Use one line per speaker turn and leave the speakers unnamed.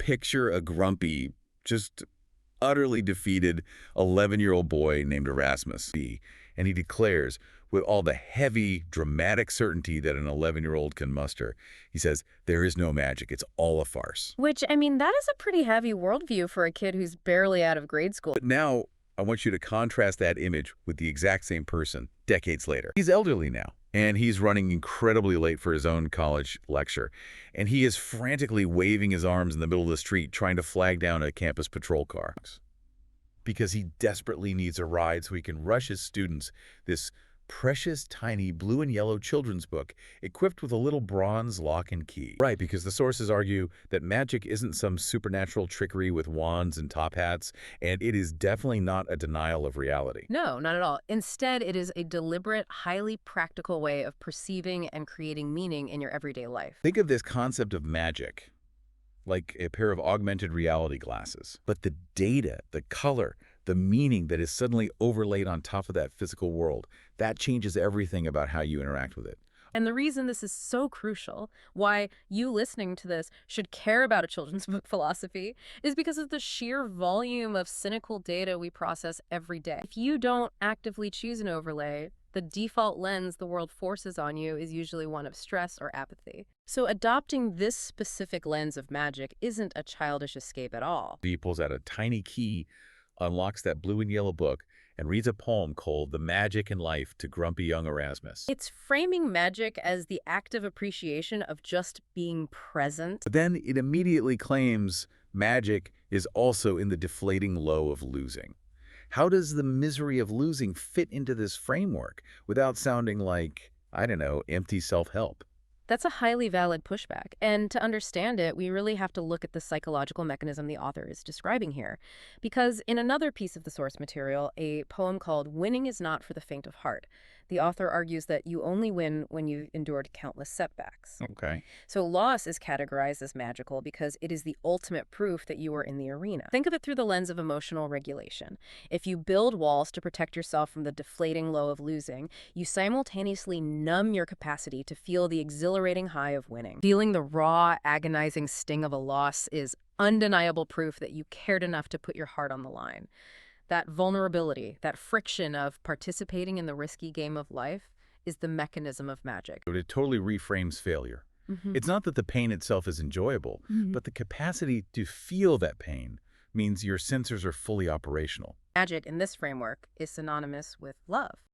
picture a grumpy, just utterly defeated 11-year-old boy named Erasmus. And he declares, with all the heavy, dramatic certainty that an 11-year-old can muster, he says, there is no magic, it's all a farce.
Which, I mean, that is a pretty heavy worldview for a kid who's barely out of grade school.
But now, I want you to contrast that image with the exact same person decades later. He's elderly now, and he's running incredibly late for his own college lecture. And he is frantically waving his arms in the middle of the street trying to flag down a campus patrol car. Because he desperately needs a ride so he can rush his students this precious, tiny blue and yellow children's book equipped with a little bronze lock and key. Right, because the sources argue that magic isn't some supernatural trickery with wands and top hats, and it is definitely not a denial of reality.
No, not at all. Instead, it is a deliberate, highly practical way of perceiving and creating meaning in your everyday life.
Think of this concept of magic like a pair of augmented reality glasses. But the data, the color, the meaning that is suddenly overlaid on top of that physical world, that changes everything about how you interact with it.
And the reason this is so crucial, why you listening to this should care about a children's book philosophy, is because of the sheer volume of cynical data we process every day. If you don't actively choose an overlay, the default lens the world forces on you is usually one of stress or apathy. So adopting this specific lens of magic isn't a childish escape at all.
He pulls out a tiny key, unlocks that blue and yellow book, and reads a poem called The Magic in Life to grumpy young Erasmus.
It's framing magic as the active appreciation of just being present.
But then it immediately claims magic is also in the deflating low of losing. How does the misery of losing fit into this framework without sounding like, I don't know, empty self-help?
That's a highly valid pushback, and to understand it, we really have to look at the psychological mechanism the author is describing here. Because in another piece of the source material, a poem called Winning is Not for the Faint of Heart, the author argues that you only win when you've endured countless setbacks.
Okay.
So loss is categorized as magical because it is the ultimate proof that you are in the arena. Think of it through the lens of emotional regulation. If you build walls to protect yourself from the deflating low of losing, you simultaneously numb your capacity to feel the exhilarating high of winning. Feeling the raw, agonizing sting of a loss is undeniable proof that you cared enough to put your heart on the line. That vulnerability, that friction of participating in the risky game of life is the mechanism of magic.
But it totally reframes failure. It's not that the pain itself is enjoyable, but the capacity to feel that pain means your sensors are fully operational.
Magic in this framework is synonymous with love.